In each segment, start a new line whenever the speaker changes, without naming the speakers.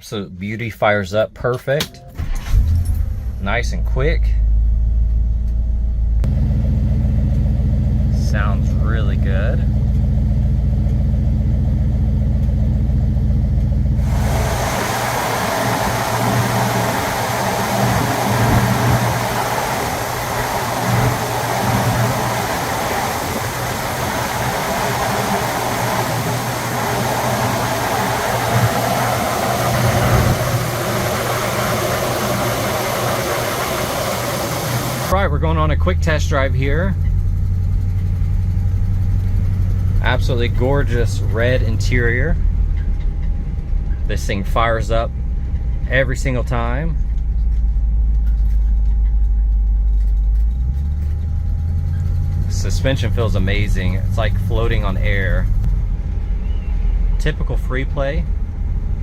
absolute beauty, fires up perfect. Nice and quick. Sounds really good. All right, we're going on a quick test drive here. Absolutely gorgeous red interior. This thing fires up every single time. Suspension feels amazing. It's like floating on air. Typical free play,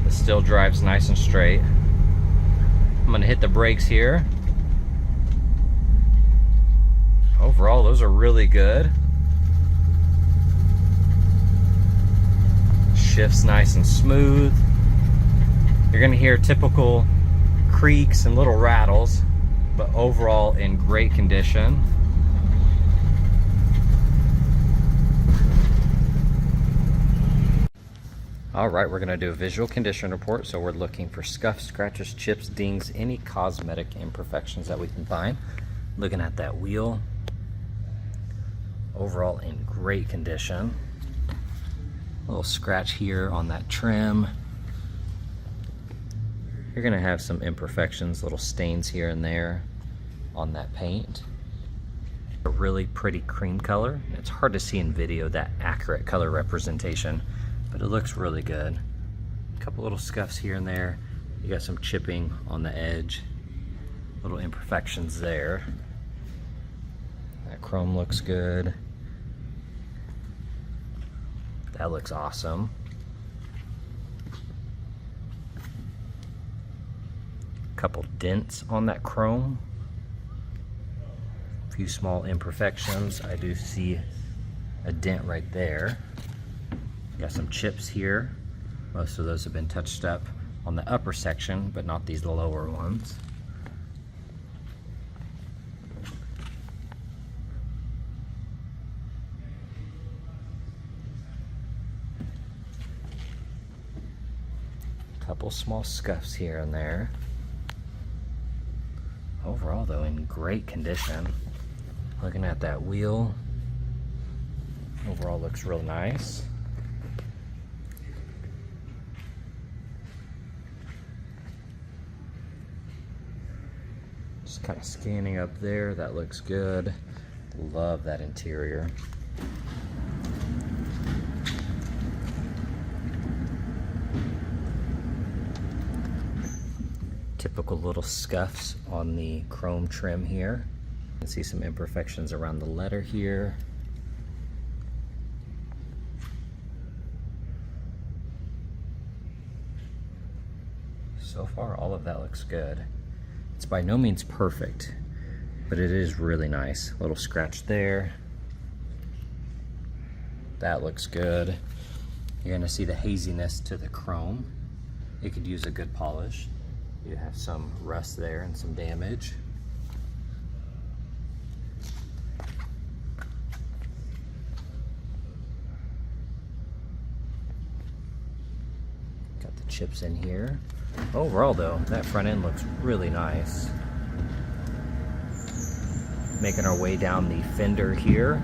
but still drives nice and straight. I'm gonna hit the brakes here. Overall, those are really good. Shifts nice and smooth. You're gonna hear typical creaks and little rattles, but overall in great condition. All right, we're gonna do a visual condition report. So we're looking for scuffs, scratches, chips, dings, any cosmetic imperfections that we can find. Looking at that wheel. Overall in great condition. A little scratch here on that trim. You're gonna have some imperfections, little stains here and there on that paint. A really pretty cream color. It's hard to see in video that accurate color representation, but it looks really good. A couple little scuffs here and there. You got some chipping on the edge, little imperfections there. That chrome looks good. That looks awesome. Couple dents on that chrome. A few small imperfections. I do see a dent right there. Got some chips here. Most of those have been touched up on the upper section, but not these lower ones. Couple small scuffs here and there. Overall though, in great condition. Looking at that wheel, overall looks real nice. Just kind of scanning up there, that looks good. Love that interior. Typical little scuffs on the chrome trim here. You can see some imperfections around the letter here. So far, all of that looks good. It's by no means perfect, but it is really nice. Little scratch there. That looks good. You're gonna see the haziness to the chrome. It could use a good polish. You have some rust there and some damage. Got the chips in here. Overall though, that front end looks really nice. Making our way down the fender here.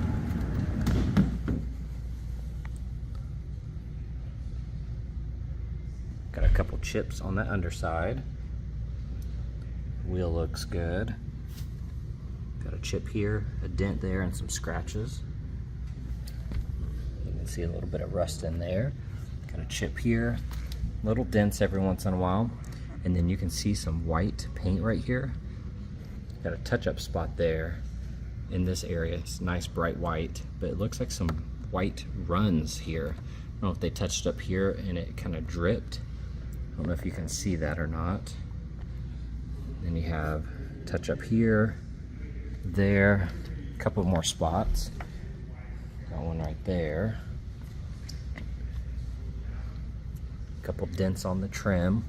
Got a couple chips on the underside. Wheel looks good. Got a chip here, a dent there, and some scratches. You can see a little bit of rust in there. Got a chip here, little dents every once in a while. And then you can see some white paint right here. Got a touch-up spot there in this area. It's nice bright white, but it looks like some white runs here. I don't know if they touched up here and it kind of dripped. I don't know if you can see that or not. Then you have touch up here, there, a couple more spots. Got one right there. A couple dents on the trim.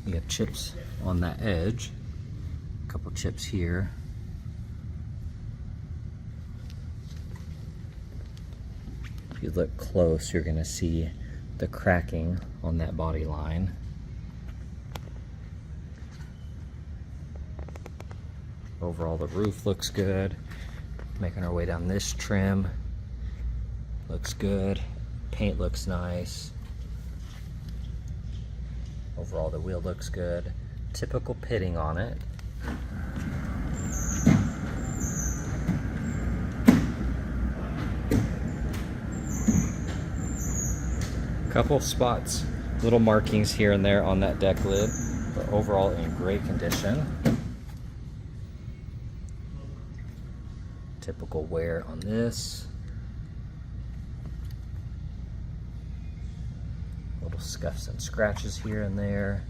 You have chips on that edge, a couple chips here. If you look close, you're going to see the cracking on that body line. Overall, the roof looks good. Making our way down this trim. Looks good. Paint looks nice. Overall, the wheel looks good. Typical pitting on it. Couple spots, little markings here and there on that deck lid, but overall in great condition. Typical wear on this. Little scuffs and scratches here and there.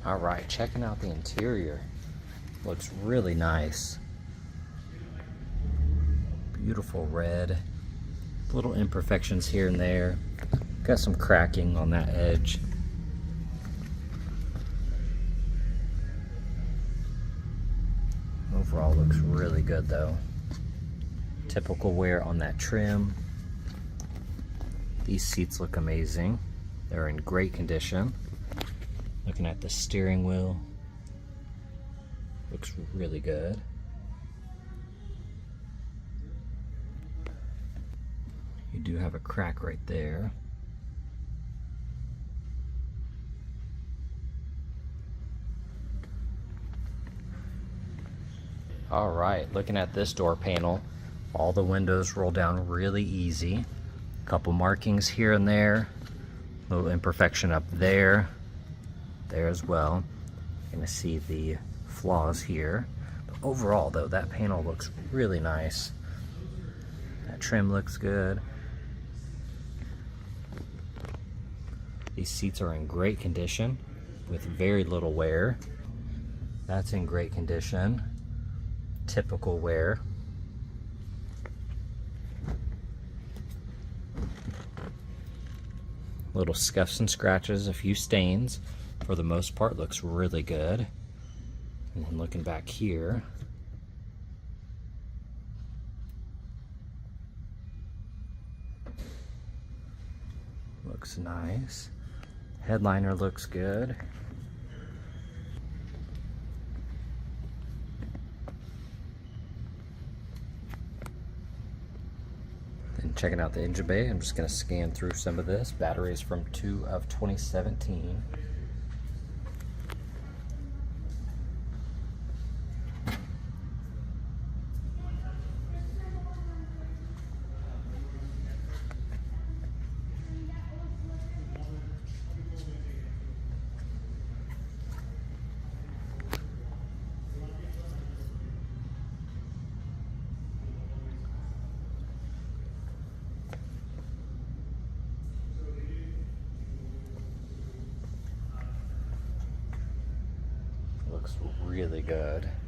All right, checking out the interior. Looks really nice. Beautiful red. Little imperfections here and there. Got some cracking on that edge. Overall looks really good though. Typical wear on that trim. These seats look amazing. They're in great condition. Looking at the steering wheel. Looks really good. You do have a crack right there. All right, looking at this door panel, all the windows roll down really easy. Couple markings here and there. Little imperfection up there as well. You're gonna see the flaws here. But overall though, that panel looks really nice. That trim looks good. These seats are in great condition with very little wear. That's in great condition. Typical wear. Little scuffs and scratches, a few stains. For the most part, looks really good. And then looking back here, looks nice. Headliner looks good. Then checking out the engine bay, I'm just going to scan through some of this. Batteries from 2 of 2017. Looks really good.